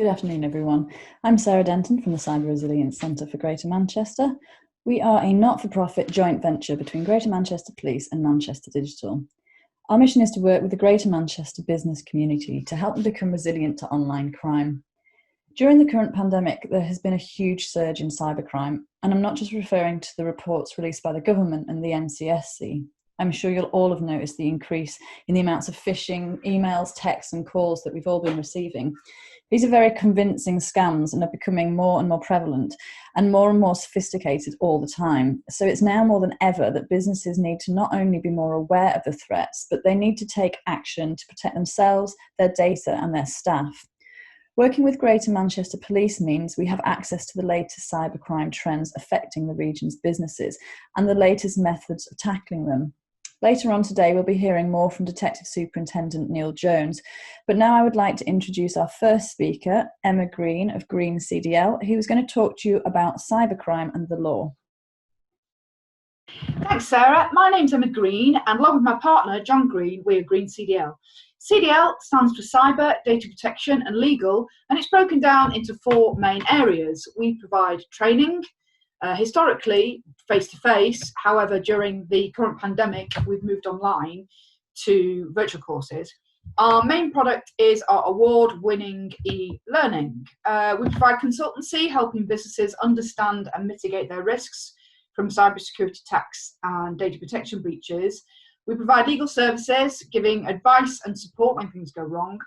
Good afternoon, everyone. I'm Sarah Denton from the Cyber Resilience Centre for Greater Manchester. We are a not-for-profit joint venture between Greater Manchester Police and Manchester Digital. Our mission is to work with the Greater Manchester business community to help them become resilient to online crime. During the current pandemic, there has been a huge surge in cybercrime, and I'm not just referring to the reports released by the government and the NCSC. I'm sure you'll all have noticed the increase in the amounts of phishing, emails, texts and calls that we've all been receiving. These are very convincing scams and are becoming more and more prevalent and more sophisticated all the time. So it's now more than ever that businesses need to not only be more aware of the threats, but they need to take action to protect themselves, their data and their staff. Working with Greater Manchester Police means we have access to the latest cybercrime trends affecting the region's businesses and the latest methods of tackling them. Later on today, we'll be hearing more from Detective Superintendent Neil Jones, but now I would like to introduce our first speaker, Emma Green of Green CDL, who is going to talk to you about cybercrime and the law. Thanks, Sarah. My name's Emma Green, and along with my partner, John Green, we're Green CDL. CDL stands for Cyber, Data Protection and Legal, and it's broken down into four main areas. We provide training, historically face-to-face. However, during the current pandemic, we've moved online to virtual courses. Our main product is our award-winning e-learning. We provide consultancy, helping businesses understand and mitigate their risks from cybersecurity attacks and data protection breaches. We provide legal services, giving advice and support when things go wrong.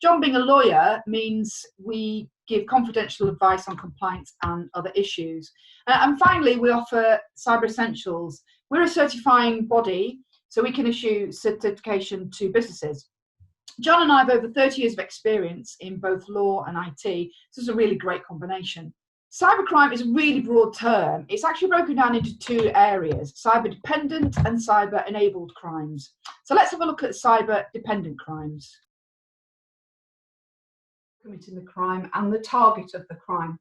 John being a lawyer means we give confidential advice on compliance and other issues. And finally, we offer Cyber Essentials. We're a certifying body, so we can issue certification to businesses. John and I have over 30 years of experience in both law and IT. This is a really great combination. Cybercrime is a really broad term. It's actually broken down into two areas, cyber-dependent and cyber-enabled crimes. So let's have a look at cyber-dependent crimes. Committing the crime and the target of the crime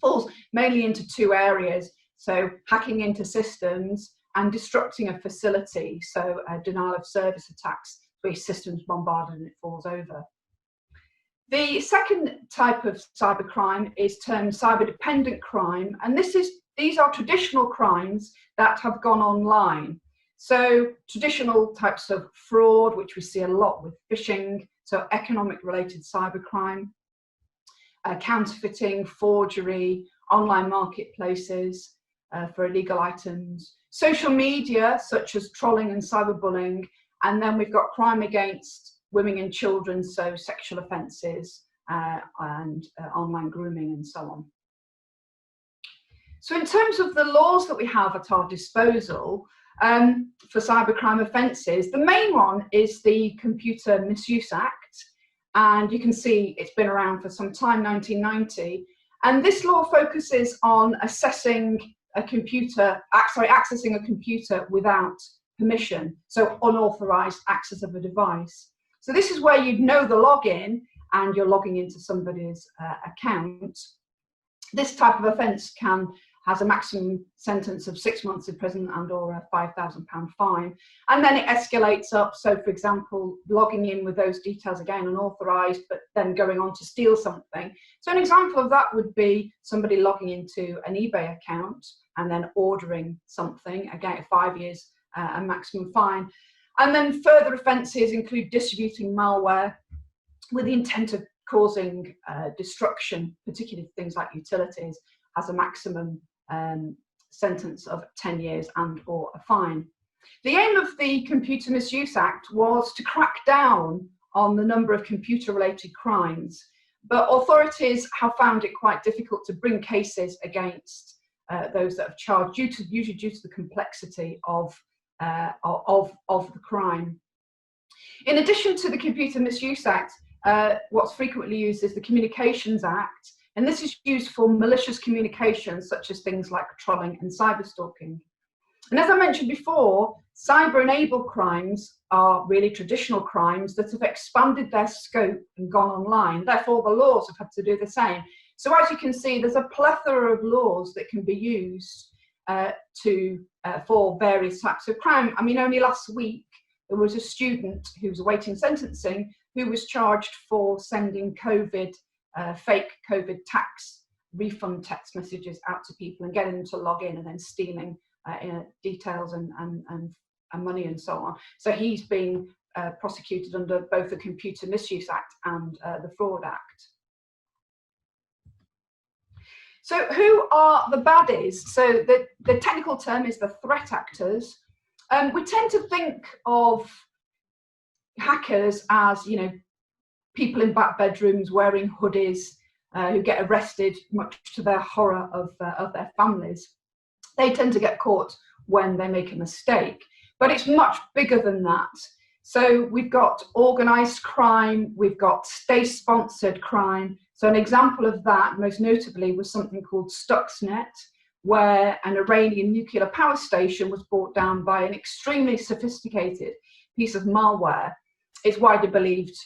falls mainly into two areas, so hacking into systems and disrupting a facility, so denial of service attacks where systems bombarded and it falls over. The second type of cybercrime is termed cyber-dependent crime, and these are traditional crimes that have gone online. So traditional types of fraud, which we see a lot with phishing, so economic-related cybercrime, counterfeiting, forgery, online marketplaces for illegal items, social media such as trolling and cyberbullying, and then we've got crime against women and children, so sexual offences and online grooming and so on. So in terms of the laws that we have at our disposal for cybercrime offences, the main one is the Computer Misuse Act, and you can see it's been around for some time, 1990, and this law focuses on accessing a computer without permission, so unauthorised access of a device. So this is where you'd know the login and you're logging into somebody's account. This type of offence has a maximum sentence of 6 months in prison and or a £5,000 fine. And then it escalates up. So for example, logging in with those details again, unauthorised, but then going on to steal something. So an example of that would be somebody logging into an eBay account and then ordering something, again, 5 years, a maximum fine. And then further offences include distributing malware with the intent of causing destruction, particularly things like utilities, has a maximum sentence of 10 years and or a fine. The aim of the Computer Misuse Act was to crack down on the number of computer-related crimes, but authorities have found it quite difficult to bring cases against those that have charged, usually due to the complexity of the crime. In addition to the Computer Misuse Act, what's frequently used is the Communications Act, and this is used for malicious communications such as things like trolling and cyberstalking. And as I mentioned before, cyber-enabled crimes are really traditional crimes that have expanded their scope and gone online. Therefore, the laws have had to do the same. So as you can see, there's a plethora of laws that can be used for various types of crime. I mean, only last week, there was a student who was awaiting sentencing who was charged for sending COVID fake COVID tax refund text messages out to people and getting them to log in and then stealing details and money and so on. So he's being prosecuted under both the Computer Misuse Act and the Fraud Act. So who are the baddies? So the technical term is the threat actors. We tend to think of hackers as, you know, people in back bedrooms wearing hoodies who get arrested, much to their horror of their families. They tend to get caught when they make a mistake, but it's much bigger than that. So we've got organised crime, we've got state-sponsored crime. So an example of that, most notably, was something called Stuxnet, where an Iranian nuclear power station was brought down by an extremely sophisticated piece of malware. It's widely believed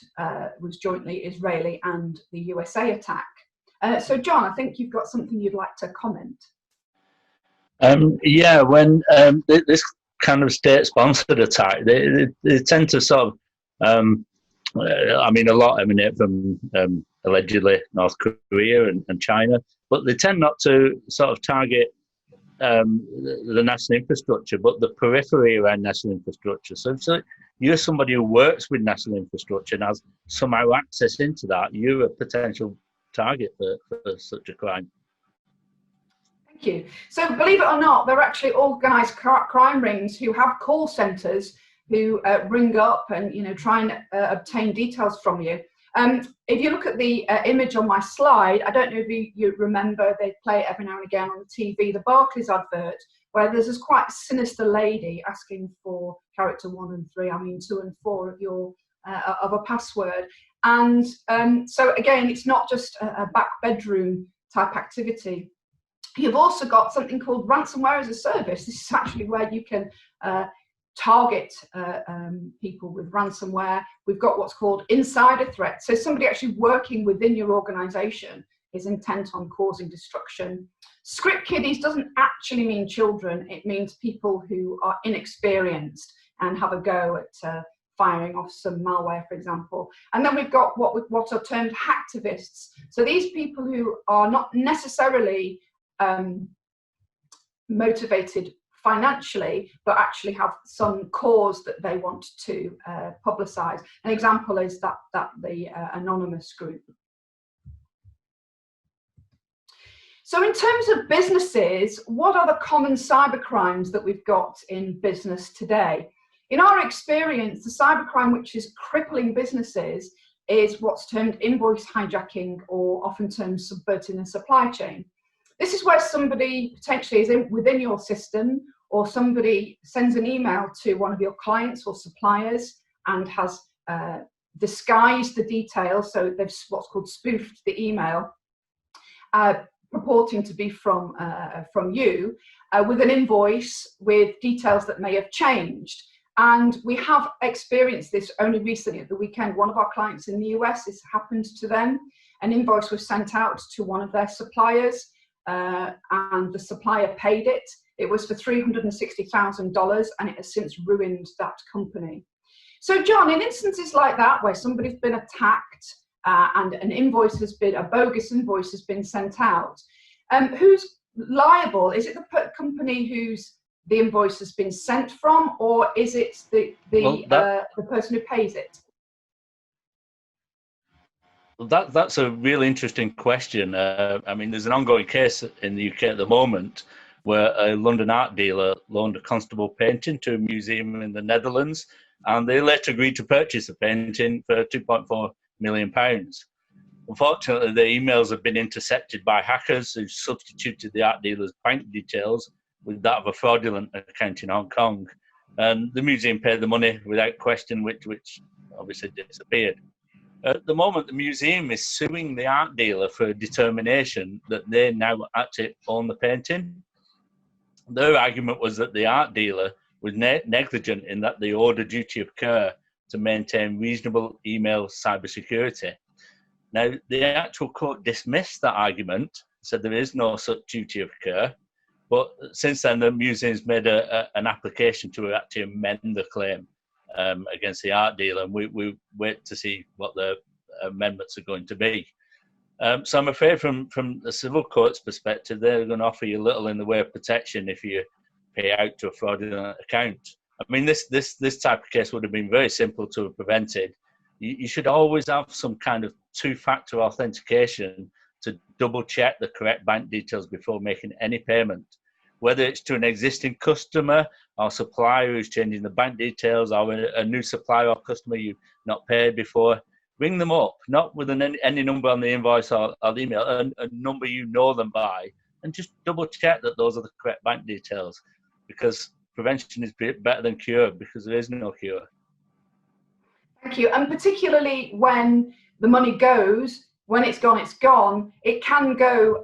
was jointly Israeli and the USA attack. So John, I think you've got something you'd like to comment. Yeah, when this kind of state-sponsored attack, they tend to sort of, I mean, a lot emanate from allegedly North Korea and China, but they tend not to sort of target the national infrastructure, but the periphery around national infrastructure. So if you're somebody who works with national infrastructure and has somehow access into that, you're a potential target for such a crime. Thank you. So believe it or not, there are actually organised crime rings who have call centres who ring up and, you know, try and obtain details from you. If you look at the image on my slide, I don't know if you remember, they play it every now and again on the TV, the Barclays advert, where there's this quite sinister lady asking for character 1 and 3, I mean 2 and 4 of your of a password. And so again, it's not just a back bedroom type activity. You've also got something called ransomware as a service. This is actually where you can target people with ransomware. We've got what's called insider threats. So somebody actually working within your organization is intent on causing destruction. Script kiddies doesn't actually mean children. It means people who are inexperienced and have a go at firing off some malware, for example. And then we've got what are termed hacktivists. So these people who are not necessarily motivated financially, but actually have some cause that they want to publicize. An example is the anonymous group. So in terms of businesses, what are the common cyber crimes that we've got in business today? In our experience, the cybercrime which is crippling businesses is what's termed invoice hijacking, or often termed subverting the supply chain. This is where somebody potentially is within your system, or somebody sends an email to one of your clients or suppliers and has disguised the details, so they've what's called spoofed the email, purporting to be from you, with an invoice with details that may have changed. And we have experienced this only recently at the weekend. One of our clients in the US, this happened to them. An invoice was sent out to one of their suppliers, and the supplier paid it. It was for $360,000, and it has since ruined that company. So John, in instances like that, where somebody's been attacked and a bogus invoice has been sent out, who's liable? Is it the company whose the invoice has been sent from, or is it the person who pays it? Well, that's a really interesting question. I mean, there's an ongoing case in the UK at the moment where a London art dealer loaned a Constable painting to a museum in the Netherlands, and they later agreed to purchase the painting for £2.4 million. Unfortunately, the emails have been intercepted by hackers who substituted the art dealer's bank details with that of a fraudulent account in Hong Kong. And the museum paid the money without question, which obviously disappeared. At the moment, the museum is suing the art dealer for a determination that they now actually own the painting. Their argument was that the art dealer was negligent in that they owed a duty of care to maintain reasonable email cybersecurity. Now, the actual court dismissed that argument, said there is no such duty of care, but since then the museum's made an application to actually amend the claim against the art dealer, and we wait to see what the amendments are going to be. So I'm afraid from the civil court's perspective, they're going to offer you little in the way of protection if you pay out to a fraudulent account. I mean, this type of case would have been very simple to have prevented. You should always have some kind of two-factor authentication to double-check the correct bank details before making any payment, whether it's to an existing customer or supplier who's changing the bank details, or a new supplier or customer you've not paid before. Ring them up, not with any number on the invoice or the email, a number you know them by, and just double check that those are the correct bank details, because prevention is better than cure, because there is no cure. Thank you. And particularly when the money goes, when it's gone, it can go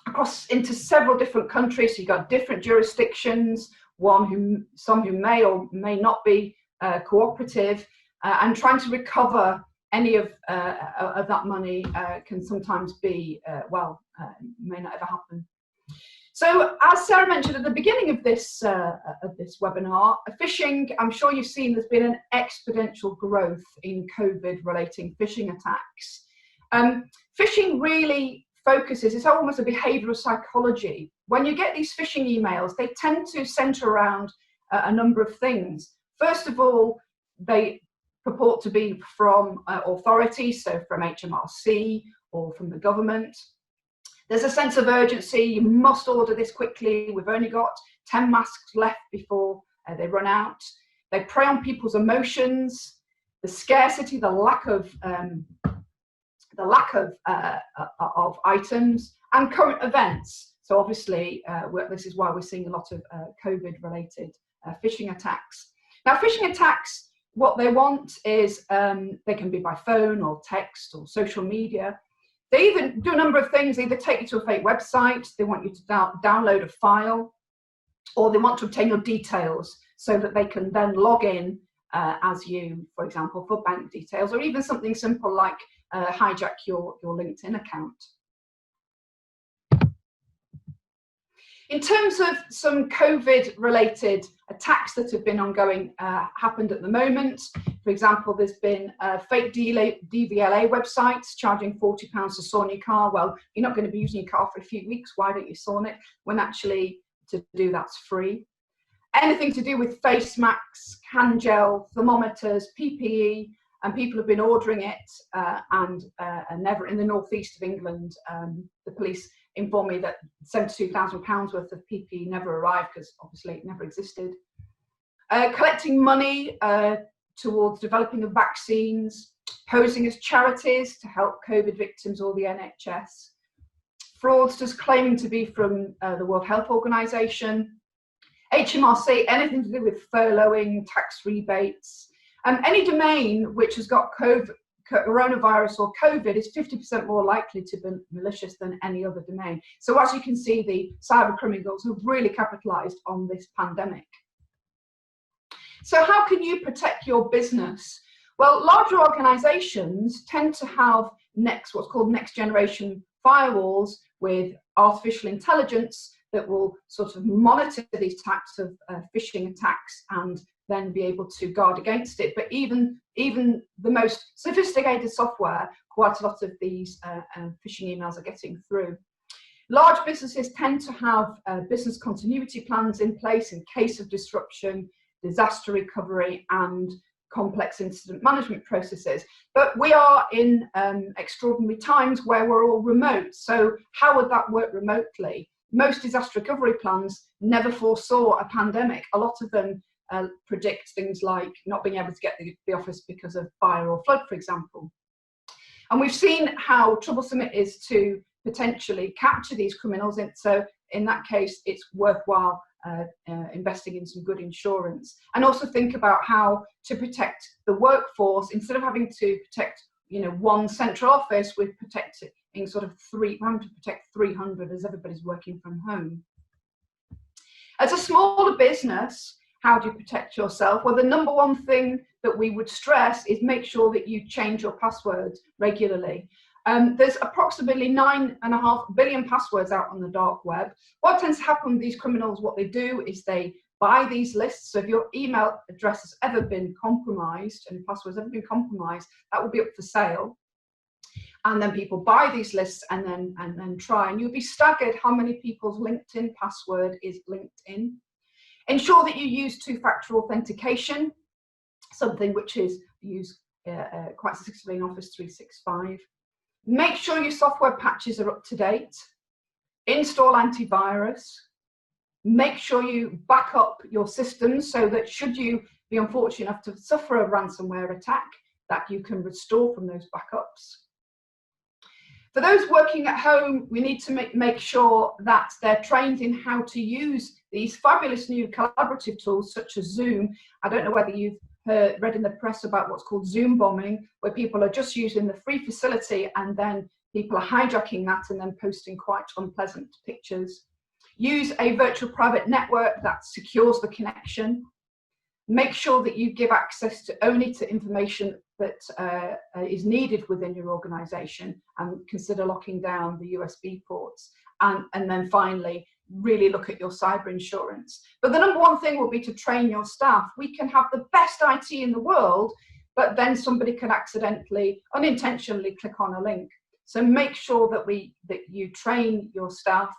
across into several different countries. So you've got different jurisdictions, some who may or may not be cooperative, and trying to recover any of that money can sometimes be, may not ever happen. So as Sarah mentioned at the beginning of this webinar, phishing, I'm sure you've seen there's been an exponential growth in COVID-relating phishing attacks. Phishing really focuses, it's almost a behavioural psychology. When you get these phishing emails, they tend to centre around a number of things. First of all, they purport to be from authorities, so from HMRC or from the government. There's a sense of urgency. You must order this quickly. We've only got 10 masks left before they run out. They prey on people's emotions, the scarcity, the lack of items, and current events. So obviously, this is why we're seeing a lot of COVID-related phishing attacks. Now, phishing attacks, what they want is, they can be by phone or text or social media. They even do a number of things. They either take you to a fake website, they want you to download a file, or they want to obtain your details so that they can then log in as you, for example, for bank details, or even something simple like hijack your LinkedIn account. In terms of some COVID-related attacks that have been ongoing, happened at the moment. For example, there's been fake DVLA websites charging £40 to sawn your car. Well, you're not going to be using your car for a few weeks. Why don't you sawn it? When actually to do that's free. Anything to do with face masks, hand gel, thermometers, PPE, and people have been ordering it, and never in the northeast of England, the police informed me that £72,000 worth of PPE never arrived because obviously it never existed. Collecting money towards developing of vaccines, posing as charities to help COVID victims or the NHS, fraudsters claiming to be from the World Health Organization, HMRC, anything to do with furloughing, tax rebates, and any domain which has got coronavirus or COVID is 50% more likely to be malicious than any other domain. So as you can see, the cyber criminals have really capitalized on this pandemic. So how can you protect your business? Well, larger organizations tend to have what's called next generation firewalls with artificial intelligence that will sort of monitor these types of phishing attacks and then be able to guard against it. But even the most sophisticated software, quite a lot of these phishing emails are getting through. Large businesses tend to have business continuity plans in place in case of disruption, disaster recovery, and complex incident management processes. But we are in extraordinary times where we're all remote. So how would that work remotely? Most disaster recovery plans never foresaw a pandemic. A lot of them predict things like not being able to get the office because of fire or flood, for example. And we've seen how troublesome it is to potentially capture these criminals. So in that case, it's worthwhile investing in some good insurance, and also think about how to protect the workforce. Instead of having to protect, one central office, we're protecting sort of having to protect 300 as everybody's working from home. As a smaller business, how do you protect yourself? Well, the number one thing that we would stress is make sure that you change your passwords regularly. There's approximately 9.5 billion passwords out on the dark web. What tends to happen with these criminals, what they do is they buy these lists. So if your email address has ever been compromised and your password's ever been compromised, that will be up for sale. And then people buy these lists and then try, and you'll be staggered how many people's LinkedIn password is LinkedIn. Ensure that you use two-factor authentication, something which is used quite successfully in Office 365. Make sure your software patches are up to date. Install antivirus. Make sure you back up your systems so that should you be unfortunate enough to suffer a ransomware attack, that you can restore from those backups. For those working at home, we need to make sure that they're trained in how to use these fabulous new collaborative tools such as Zoom. I don't know whether you've read in the press about what's called Zoom bombing, where people are just using the free facility and then people are hijacking that and then posting quite unpleasant pictures. Use a virtual private network that secures the connection. Make sure that you give access only to information that is needed within your organisation, and consider locking down the USB ports. And then finally, really look at your cyber insurance. But the number one thing will be to train your staff. We can have the best IT in the world, but then somebody can accidentally, unintentionally click on a link. So make sure that you train your staff,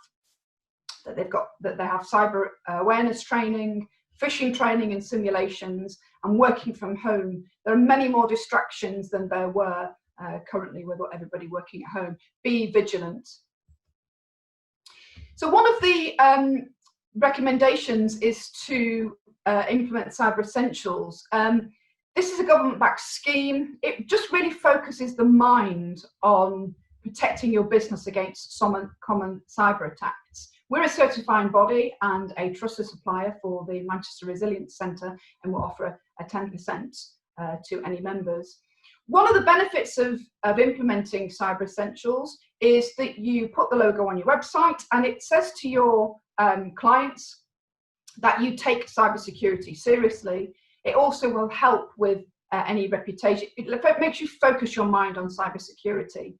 that they have cyber awareness training, phishing training and simulations, and working from home. There are many more distractions than there were currently with everybody working at home. Be vigilant. So one of the recommendations is to implement Cyber Essentials. This is a government-backed scheme. It just really focuses the mind on protecting your business against some common cyber attacks. We're a certifying body and a trusted supplier for the Manchester Resilience Centre, and we'll offer a 10% to any members. One of the benefits of implementing Cyber Essentials is that you put the logo on your website and it says to your clients that you take cybersecurity seriously. It also will help with any reputation. It makes you focus your mind on cybersecurity.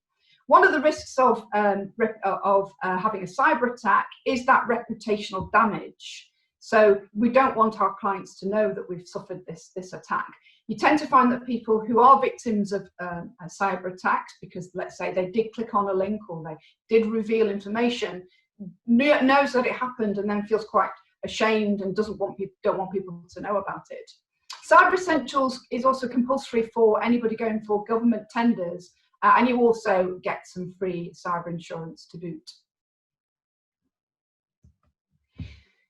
One of the risks of having a cyber attack is that reputational damage. So we don't want our clients to know that we've suffered this attack. You tend to find that people who are victims of cyber attacks, because let's say they did click on a link or they did reveal information, knows that it happened and then feels quite ashamed and don't want people to know about it. Cyber Essentials is also compulsory for anybody going for government tenders, and you also get some free cyber insurance to boot.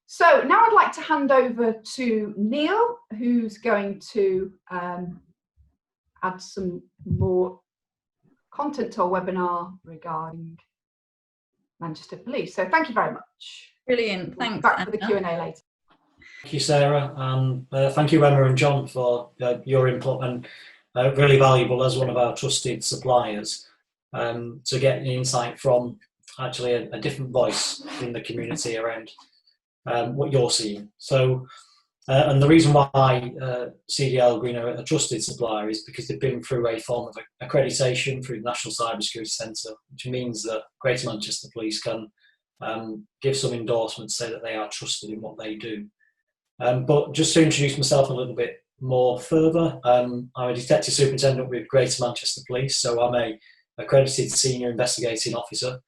So now I'd like to hand over to Neil, who's going to add some more content to our webinar regarding Manchester Police. So thank you very much. Brilliant, thanks. Back for the Q&A later. Thank you, Sarah, and thank you, Emma and John, for your input, and really valuable as one of our trusted suppliers to get an insight from actually a different voice in the community around what you're seeing. So, and the reason why CDL Green are a trusted supplier is because they've been through a form of accreditation through the National Cybersecurity Centre, which means that Greater Manchester Police can give some endorsements, say that they are trusted in what they do. But just to introduce myself a little bit more further, I'm a Detective Superintendent with Greater Manchester Police, so I'm a accredited Senior Investigating Officer.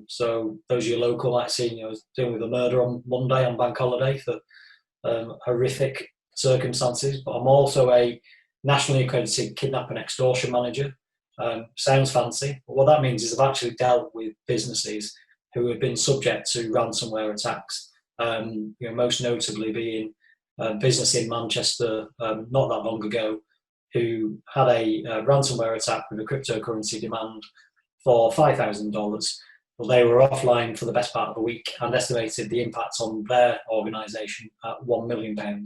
So those of you local might have seen, I was dealing with a murder on Monday on bank holiday for horrific circumstances, but I'm also a nationally accredited kidnap and extortion manager. Sounds fancy, but what that means is I've actually dealt with businesses who have been subject to ransomware attacks. Most notably being a business in Manchester not that long ago who had a ransomware attack with a cryptocurrency demand for $5,000. Well, they were offline for the best part of a week and estimated the impact on their organisation at £1 million.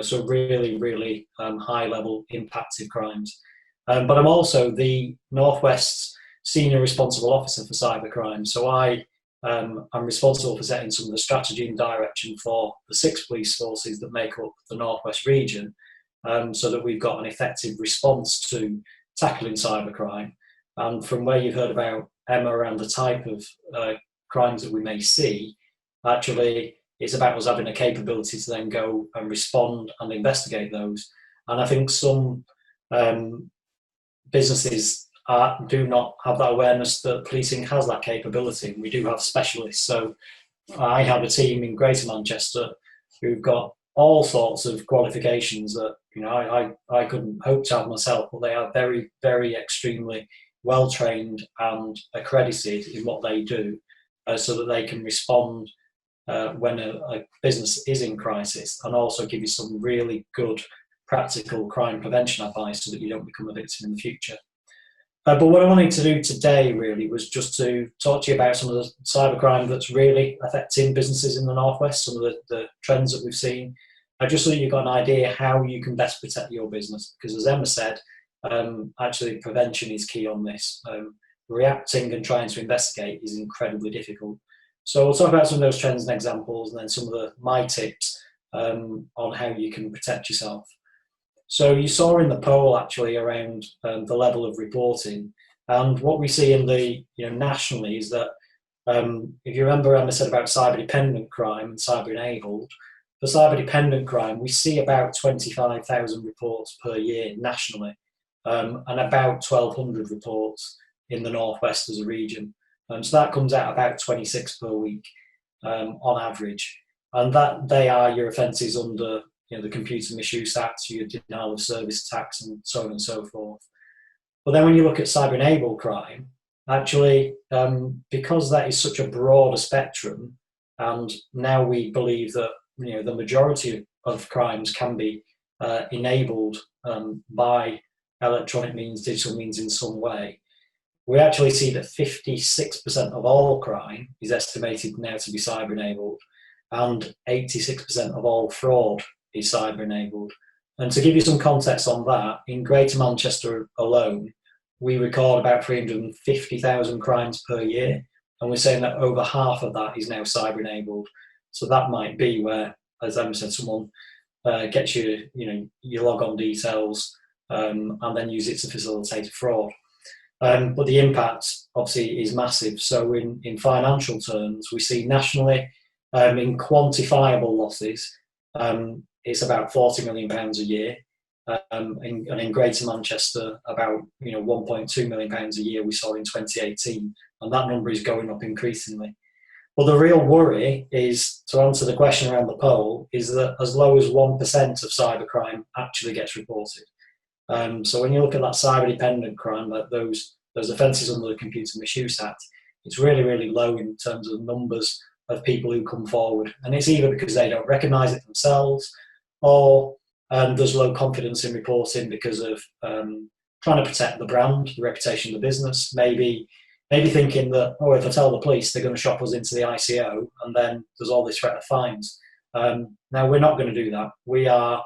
So really, really high level impacted crimes. But I'm also the Northwest Senior Responsible Officer for Cybercrime. So I'm responsible for setting some of the strategy and direction for the 6 police forces that make up the Northwest region, so that we've got an effective response to tackling cybercrime. And from where you've heard about Emma around the type of crimes that we may see, actually it's about us having a capability to then go and respond and investigate those. And I think some businesses do not have that awareness that policing has that capability. We do have specialists. So I have a team in Greater Manchester who've got all sorts of qualifications that I couldn't hope to have myself, but they are very, very extremely well trained and accredited in what they do, so that they can respond when a business is in crisis, and also give you some really good practical crime prevention advice so that you don't become a victim in the future. But what I wanted to do today really was just to talk to you about some of the cybercrime that's really affecting businesses in the Northwest, some of the trends that we've seen, just so that you've got an idea how you can best protect your business. Because as Emma said, actually prevention is key on this. Reacting and trying to investigate is incredibly difficult. So we'll talk about some of those trends and examples, and then some of my tips on how you can protect yourself. So you saw in the poll actually around the level of reporting, and what we see in the nationally is that if you remember Emma said about cyber dependent crime and cyber enabled, for cyber dependent crime we see about 25,000 reports per year nationally, and about 1,200 reports in the Northwest as a region. So that comes out about 26 per week on average, and that they are your offences under the Computer Misuse Act, your denial of service tax, and so on and so forth. But then when you look at cyber-enabled crime, actually, because that is such a broader spectrum, and now we believe that the majority of crimes can be enabled by electronic means, digital means in some way, we actually see that 56% of all crime is estimated now to be cyber-enabled, and 86% of all fraud is cyber-enabled. And to give you some context on that, in Greater Manchester alone, we record about 350,000 crimes per year, and we're saying that over half of that is now cyber-enabled. So that might be where, as Emma said, someone gets your log-on details and then use it to facilitate fraud. But the impact obviously is massive. So in financial terms, we see nationally in quantifiable losses, it's about £40 million a year, and in Greater Manchester about 1.2 million pounds a year we saw in 2018, and that number is going up increasingly. But the real worry is, to answer the question around the poll, is that as low as 1% of cybercrime actually gets reported. So when you look at that cyber-dependent crime, that those offences under the Computer Misuse Act, it's really, really low in terms of numbers of people who come forward. And it's either because they don't recognise it themselves, or there's low confidence in reporting because of trying to protect the brand, the reputation of the business, maybe thinking that, if I tell the police, they're going to shop us into the ICO, and then there's all this threat of fines. Now, we're not going to do that. We are,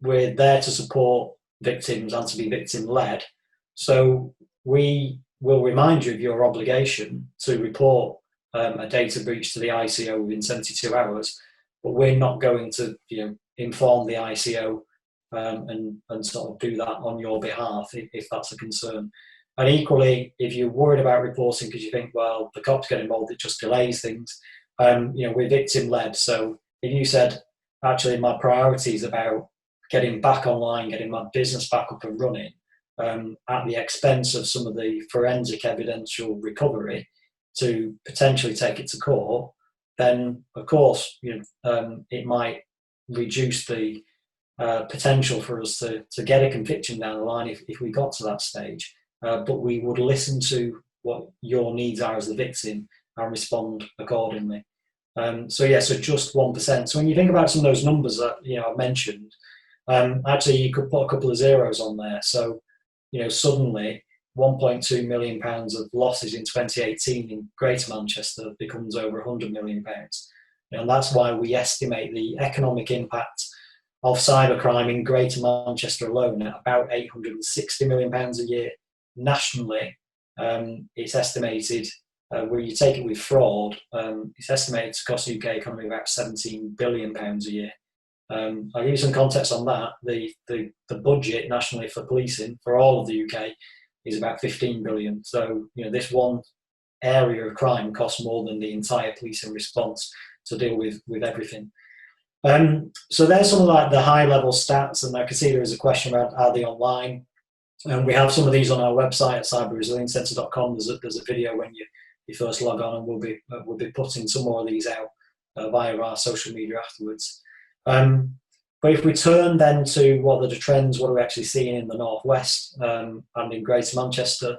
we're there to support victims and to be victim-led. So we will remind you of your obligation to report a data breach to the ICO within 72 hours, but we're not going to inform the ICO and sort of do that on your behalf if that's a concern. And equally, if you're worried about reporting because you think, well, the cops get involved, it just delays things, we're victim-led. So if you said, actually, my priority is about getting back online, getting my business back up and running, at the expense of some of the forensic evidential recovery to potentially take it to court, then of course it might reduce the potential for us to get a conviction down the line if we got to that stage. But we would listen to what your needs are as the victim and respond accordingly. So just 1%. So when you think about some of those numbers that I've mentioned, actually you could put a couple of zeros on there. So suddenly £1.2 million of losses in 2018 in Greater Manchester becomes over £100 million. And that's why we estimate the economic impact of cybercrime in Greater Manchester alone at about £860 million a year. Nationally, it's estimated, where you take it with fraud, it's estimated to cost the UK economy about £17 billion a year. I'll give you some context on that. The budget nationally for policing for all of the UK is about 15 billion. So this one area of crime costs more than the entire policing response to deal with everything. So there's some of the high level stats, and I can see there is a question about are they online. And we have some of these on our website at cyberresiliencecentre.com. There's a video when you first log on, and we'll be putting some more of these out via our social media afterwards. But if we turn then to what are the trends, what are we actually seeing in the Northwest and in Greater Manchester?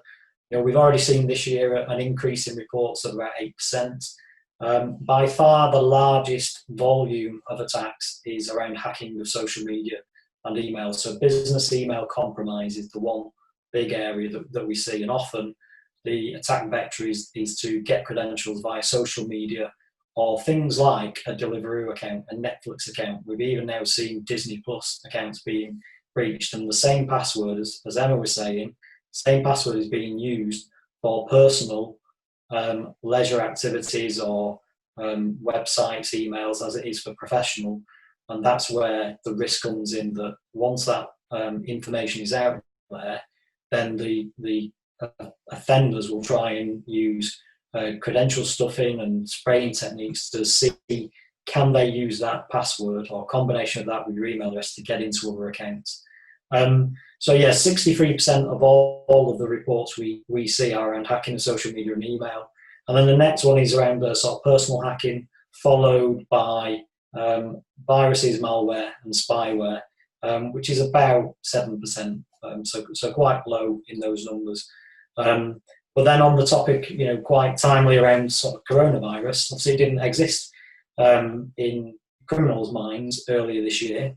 We've already seen this year an increase in reports of about 8%. By far the largest volume of attacks is around hacking of social media and email. So business email compromise is the one big area that we see, and often the attack vector is to get credentials via social media or things like a Deliveroo account, a Netflix account. We've even now seen Disney Plus accounts being breached, and the same password, as Emma was saying, same password is being used for personal leisure activities or websites, emails, as it is for professional. And that's where the risk comes in, that once that information is out there, then the offenders will try and use credential stuffing and spraying techniques to see, can they use that password or combination of that with your email address to get into other accounts. So yeah, 63% of all of the reports we see are around hacking of social media and email. And then the next one is around sort of personal hacking, followed by viruses, malware and spyware, which is about 7%, so quite low in those numbers. But then on the topic, quite timely around sort of coronavirus, obviously it didn't exist in criminals' minds earlier this year.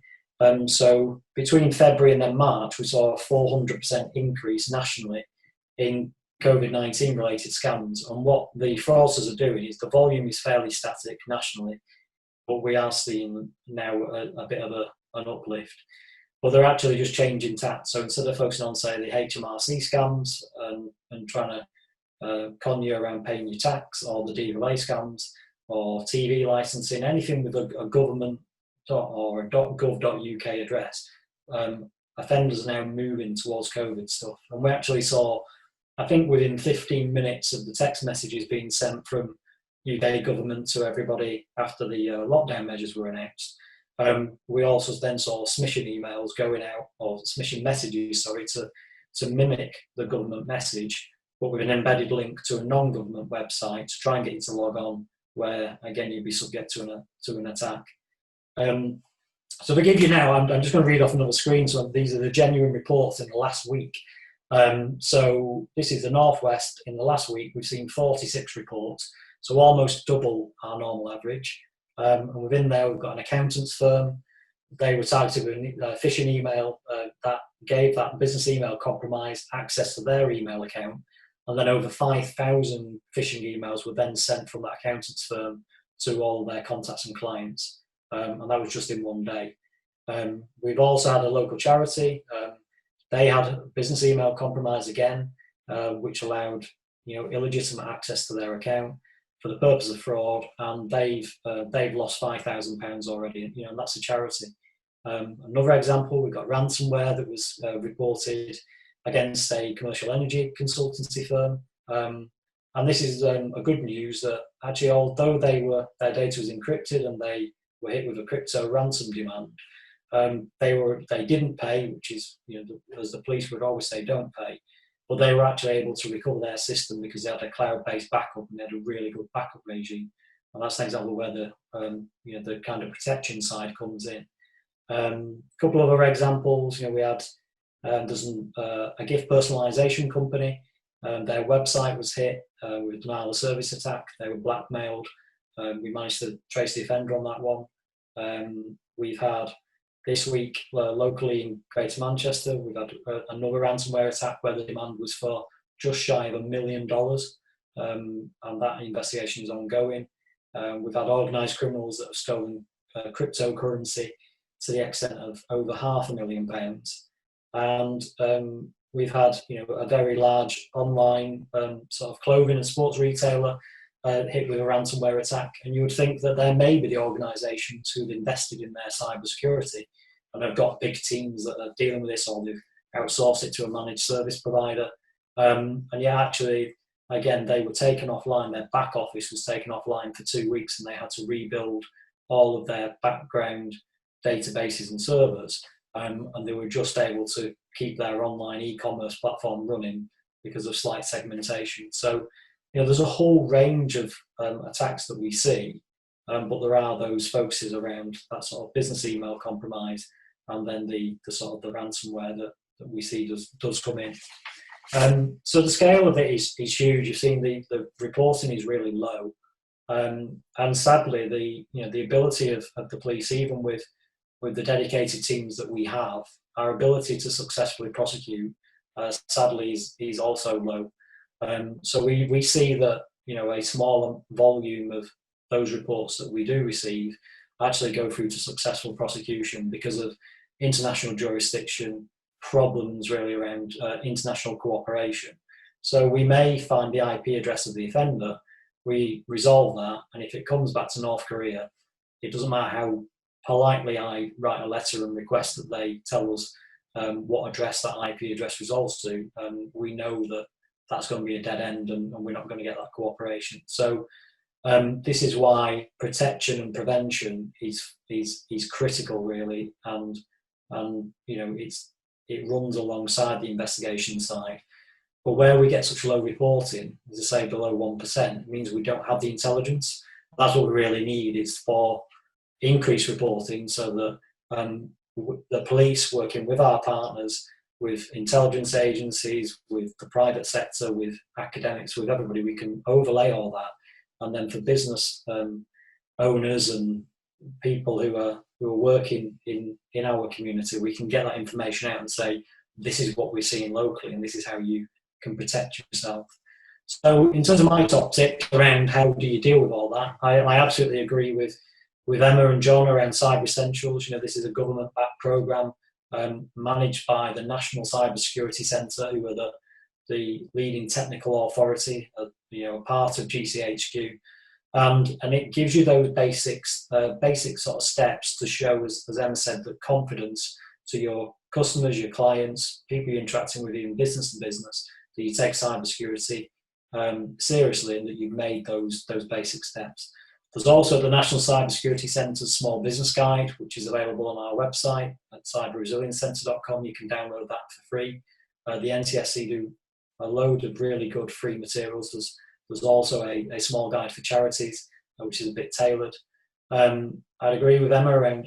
So between February and then March, we saw a 400% increase nationally in COVID-19 related scams. And what the fraudsters are doing is the volume is fairly static nationally, but we are seeing now a bit of an uplift. But they're actually just changing tack. So instead of focusing on, say, the HMRC scams and trying to con you around paying your tax, or the DVLA scams, or TV licensing, anything with a government or a .gov.uk address, offenders are now moving towards COVID stuff. And we actually saw, I think within 15 minutes of the text messages being sent from UK government to everybody after the lockdown measures were announced, we also then saw smishing emails going out, or smishing messages, to mimic the government message, but with an embedded link to a non-government website to try and get you to log on, where again you'd be subject to an attack. So to give you now, I'm just going to read off another screen. So these are the genuine reports in the last week. So this is the Northwest. In the last week, we've seen 46 reports, so almost double our normal average. And within there, we've got an accountant's firm. They were targeted with a phishing email that gave that business email compromised access to their email account. And then over 5,000 phishing emails were then sent from that accountant's firm to all their contacts and clients. And that was just in one day. We've also had a local charity. They had business email compromise again, which allowed illegitimate access to their account for the purpose of fraud, and they've lost £5,000 already. And that's a charity. Another example, we've got ransomware that was reported against a commercial energy consultancy firm. And this is a good news that actually, although their data was encrypted and they were hit with a crypto ransom demand, they didn't pay, which is, as the police would always say, don't pay. But they were actually able to recover their system because they had a cloud-based backup and they had a really good backup regime. And that's an example where the kind of protection side comes in. A couple of other examples, we had a gift personalization company. Their website was hit with a denial of service attack. They were blackmailed. We managed to trace the offender on that one. We've had this week, locally in Greater Manchester, we've had another ransomware attack where the demand was for just shy of $1 million, and that investigation is ongoing. We've had organised criminals that have stolen cryptocurrency to the extent of over £500,000, and we've had a very large online sort of clothing and sports retailer hit with a ransomware attack, and you would think that there may be the organisations who've invested in their cybersecurity and have got big teams that are dealing with this, or they've outsourced it to a managed service provider. And yeah, actually, again, they were taken offline. Their back office was taken offline for 2 weeks, and they had to rebuild all of their background databases and servers. And they were just able to keep their online e-commerce platform running because of slight segmentation. So, there's a whole range of attacks that we see, but there are those focuses around that sort of business email compromise, and then the sort of the ransomware that we see does come in. So the scale of it is huge. You've seen the reporting is really low, and sadly the ability of the police, even with the dedicated teams that we have, our ability to successfully prosecute sadly is also low. So we see that a smaller volume of those reports that we do receive actually go through to successful prosecution because of international jurisdiction, problems really around international cooperation. So we may find the IP address of the offender, we resolve that, and if it comes back to North Korea, it doesn't matter how politely I write a letter and request that they tell us what address that IP address resolves to, we know that that's going to be a dead end, and we're not going to get that cooperation. So this is why protection and prevention is critical, really, and it runs alongside the investigation side. But where we get such low reporting, as I say, below 1%, it means we don't have the intelligence. That's what we really need, is for increased reporting, so that the police, working with our partners, with intelligence agencies, with the private sector, with academics, with everybody, we can overlay all that. And then for business owners and people who are working in our community, we can get that information out and say, this is what we're seeing locally, and this is how you can protect yourself. So in terms of my top tip around how do you deal with all that, I absolutely agree with Emma and John around Cyber Essentials. You know, this is a government-backed programme managed by the National Cyber Security Centre, who are the leading technical authority, part of GCHQ. And it gives you those basic sort of steps to show, as Emma said, the confidence to your customers, your clients, people you're interacting with, even business to business, that you take cybersecurity seriously and that you've made those basic steps. There's also the National Cyber Security Centre's Small Business Guide, which is available on our website at cyberresiliencecentre.com. You can download that for free. The NTSC do a load of really good free materials. There's also a small guide for charities, which is a bit tailored. I'd agree with Emma around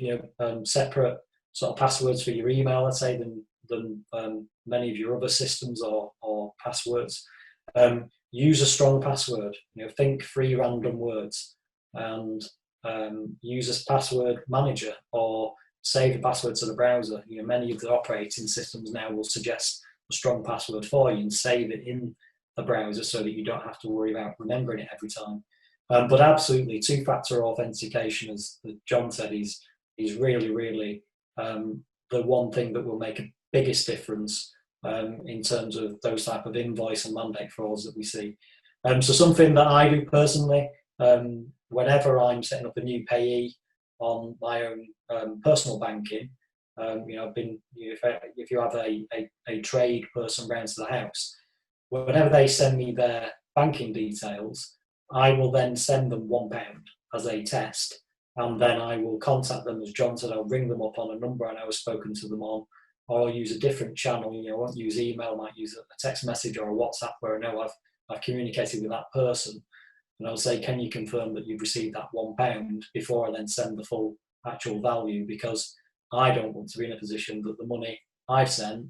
separate sort of passwords for your email, I'd say, than many of your other systems or passwords. Use a strong password. Think 3 random words, and use a password manager or save the password to the browser. Many of the operating systems now will suggest a strong password for you and save it in the browser so that you don't have to worry about remembering it every time. But absolutely, 2-factor authentication, as John said, is really, really the one thing that will make a biggest difference in terms of those type of invoice and mandate frauds that we see. So something that I do personally, whenever I'm setting up a new payee on my own personal banking, I've been, if you have a trade person round to the house, whenever they send me their banking details, I will then send them £1 as a test, and then I will contact them, as John said. I'll ring them up on a number I know I've spoken to them on, or I'll use a different channel. I won't use email, I might use a text message or a WhatsApp where I know I've communicated with that person, and I'll say, can you confirm that you've received that £1 before I then send the full actual value, because I don't want to be in a position that the money I've sent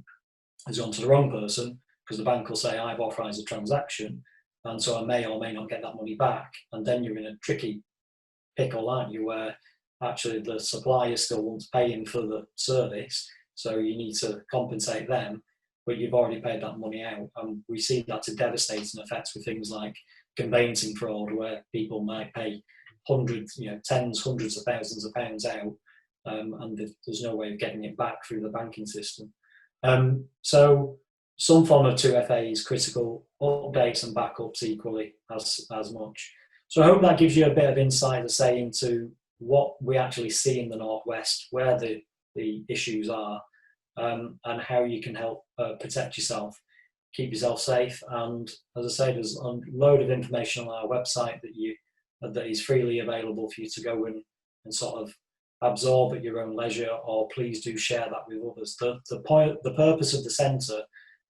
has gone to the wrong person, because the bank will say I've authorised a transaction, and so I may or may not get that money back, and then you're in a tricky pickle, aren't you, where actually the supplier still wants paying for the service, so you need to compensate them, but you've already paid that money out. And we see that to devastating effects with things like conveyancing fraud, where people might pay tens, hundreds of thousands of pounds out, and there's no way of getting it back through the banking system. So some form of 2FA is critical, updates and backups equally as much. So I hope that gives you a bit of insight, as say, into what we actually see in the Northwest, where the issues are, and how you can help protect yourself, keep yourself safe. And as I say, there's a load of information on our website that is freely available for you to go and sort of absorb at your own leisure, or please do share that with others. The purpose of the centre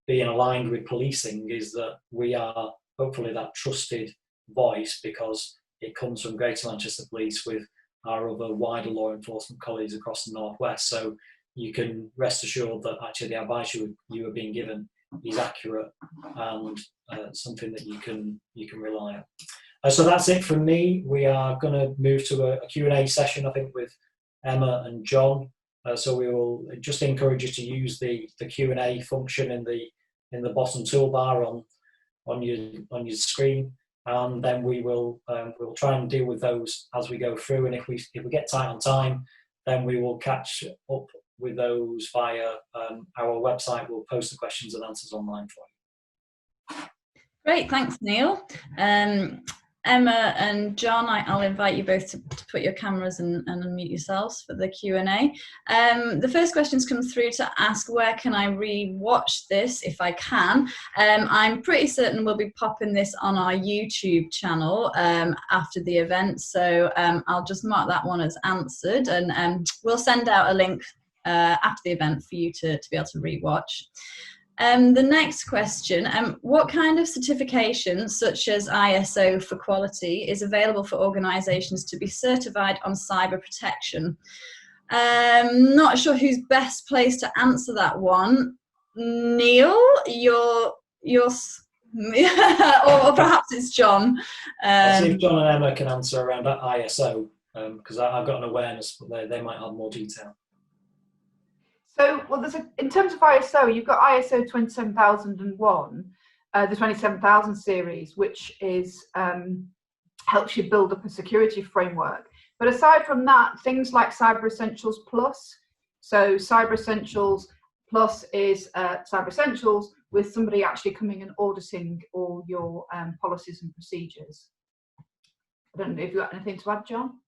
being aligned with policing is that we are hopefully that trusted voice, because it comes from Greater Manchester Police with our other wider law enforcement colleagues across the Northwest. So you can rest assured that actually the advice you are being given is accurate and something that you can rely on. So that's it from me. We are going to move to a Q&A session, I think, with Emma and John. So we will just encourage you to use the Q&A function in the bottom toolbar on your screen, and then we'll try and deal with those as we go through. And if we get tight on time, then we will catch up with those via our website. We'll post the questions and answers online for you. Great, thanks, Neil. Emma and John, I'll invite you both to put your cameras and unmute yourselves for the Q&A. The first questions come through to ask, where can I re-watch this if I can? I'm pretty certain we'll be popping this on our YouTube channel after the event, so I'll just mark that one as answered, and we'll send out a link after the event for you to be able to re-watch. The next question, what kind of certification, such as ISO for quality, is available for organisations to be certified on cyber protection? Not sure who's best placed to answer that one. Neil, you're or perhaps it's John. I'll see if John and Emma can answer around that ISO, because I've got an awareness, but they might have more detail. So, well, in terms of ISO, you've got ISO 27001, the 27000 series, which is helps you build up a security framework. But aside from that, things like Cyber Essentials Plus. So Cyber Essentials Plus is Cyber Essentials with somebody actually coming and auditing all your policies and procedures. I don't know if you've got anything to add, John?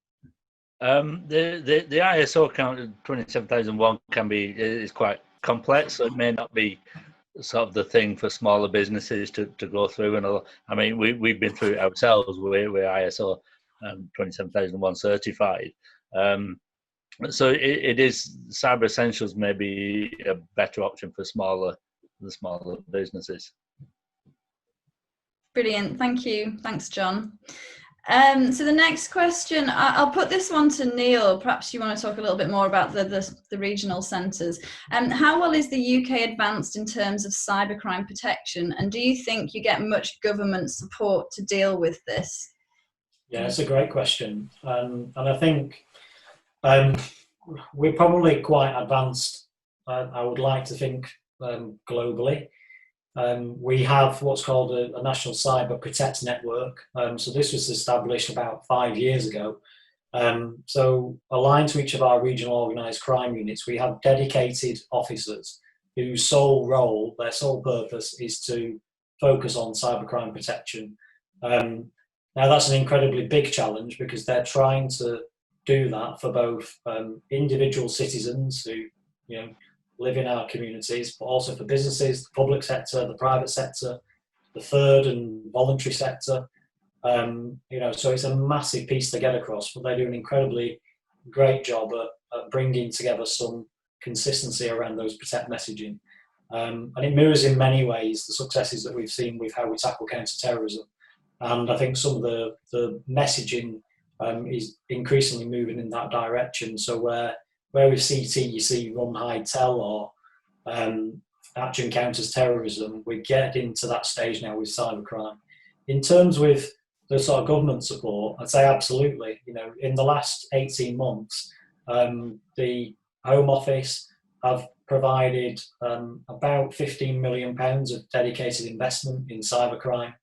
The ISO account 27001 is quite complex, so it may not be sort of the thing for smaller businesses to go through. And I mean, we've been through it ourselves. We're ISO 27001 certified. So it is Cyber Essentials may be a better option for the smaller businesses. Brilliant, thank you. Thanks, John. So the next question, I'll put this one to Neil. Perhaps you want to talk a little bit more about the regional centres. How well is the UK advanced in terms of cybercrime protection, and do you think you get much government support to deal with this? Yeah, it's a great question, and I think we're probably quite advanced. I would like to think globally. We have what's called a National Cyber Protect Network. So this was established about 5 years ago. So aligned to each of our regional organised crime units, we have dedicated officers whose sole role, their sole purpose is to focus on cybercrime protection. Now that's an incredibly big challenge, because they're trying to do that for both individual citizens who, you know, live in our communities, but also for businesses, the public sector, the private sector, the third and voluntary sector. You know, so it's a massive piece to get across, but they do an incredibly great job at bringing together some consistency around those protect messaging. And it mirrors in many ways the successes that we've seen with how we tackle counter-terrorism. And I think some of the messaging is increasingly moving in that direction. So where with CT you see run, hide, tell, or action counters terrorism, we get into that stage now with cybercrime. In terms with the sort of government support, I'd say absolutely. You know, in the last 18 months, the Home Office have provided about £15 million of dedicated investment in cybercrime,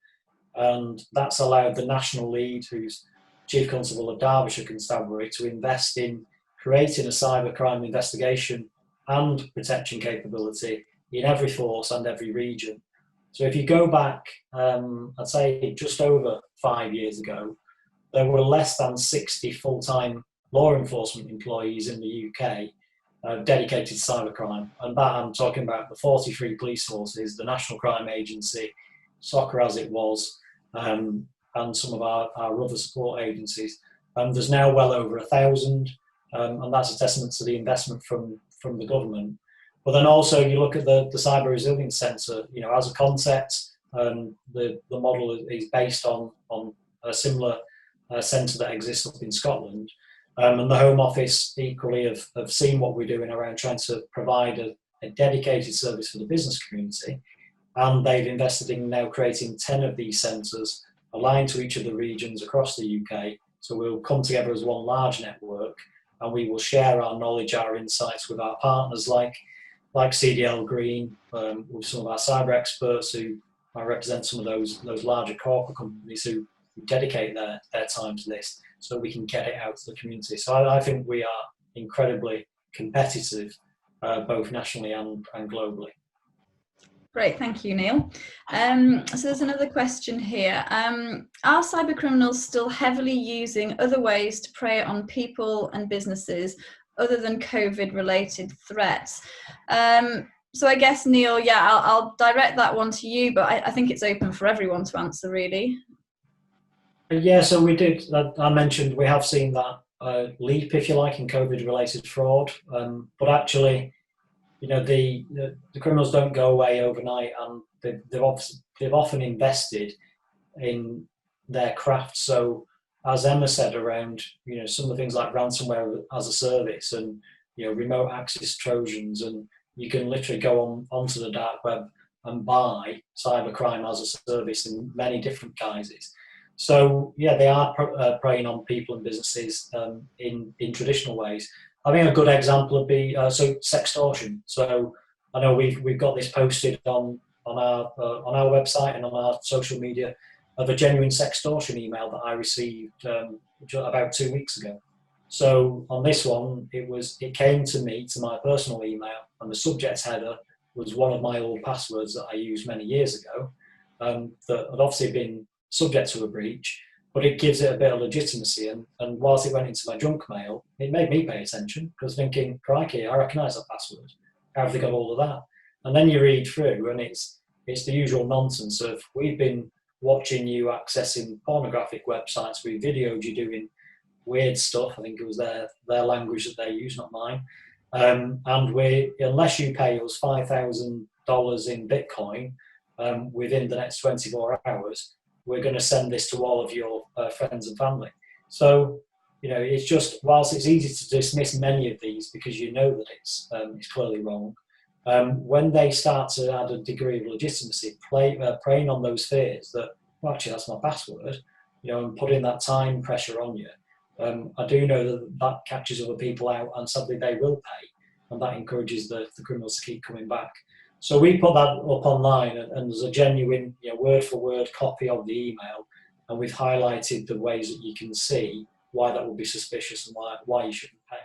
and that's allowed the National Lead, who's Chief Constable of Derbyshire Constabulary, to invest in creating a cybercrime investigation and protection capability in every force and every region. So if you go back, I'd say just over 5 years ago, there were less than 60 full-time law enforcement employees in the UK dedicated to cybercrime. And that I'm talking about the 43 police forces, the National Crime Agency, soccer as it was, and some of our other support agencies. There's now well over 1,000. and that's a testament to the investment from the government. But then also you look at the Cyber Resilience Centre, you know, as a concept, the model is based on a similar centre that exists up in Scotland. And the Home Office equally have seen what we're doing around trying to provide a dedicated service for the business community. And they've invested in now creating 10 of these centres aligned to each of the regions across the UK. So we'll come together as one large network, and we will share our knowledge, our insights with our partners like CDL Green, with some of our cyber experts who might represent some of those larger corporate companies who dedicate their time to this, so we can get it out to the community. So I think we are incredibly competitive, both nationally and globally. Great, thank you, Neil. So there's another question here. Are cyber criminals still heavily using other ways to prey on people and businesses other than COVID-related threats? So I guess, Neil, yeah, I'll direct that one to you, but I think it's open for everyone to answer, really. Yeah, so we did, I mentioned we have seen that leap, if you like, in COVID-related fraud, but actually, you know, the criminals don't go away overnight, and they've often invested in their craft. So as Emma said around, you know, some of the things like ransomware as a service and, you know, remote access Trojans, and you can literally go onto the dark web and buy cybercrime as a service in many different guises. So yeah, they are preying on people and businesses in traditional ways. I think a good example would be sextortion. So I know we've got this posted on our website and on our social media of a genuine sextortion email that I received about 2 weeks ago. So on this one, it came to me, to my personal email, and the subject header was one of my old passwords that I used many years ago, that had obviously been subject to a breach, but it gives it a bit of legitimacy. And whilst it went into my junk mail, it made me pay attention, because thinking, crikey, I recognise that password. How have they got all of that? And then you read through, and it's the usual nonsense of, we've been watching you accessing pornographic websites, we videoed you doing weird stuff. I think it was their language that they use, not mine. And unless you pay us $5,000 in Bitcoin within the next 24 hours, we're going to send this to all of your friends and family. So, you know, it's just, whilst it's easy to dismiss many of these because you know that it's clearly wrong, when they start to add a degree of legitimacy, preying on those fears that, well, actually, that's my password, you know, and putting that time pressure on you, I do know that catches other people out, and sadly they will pay, and that encourages the criminals to keep coming back. So we put that up online, and there's a genuine, you know, word-for-word copy of the email, and we've highlighted the ways that you can see why that would be suspicious and why you shouldn't pay.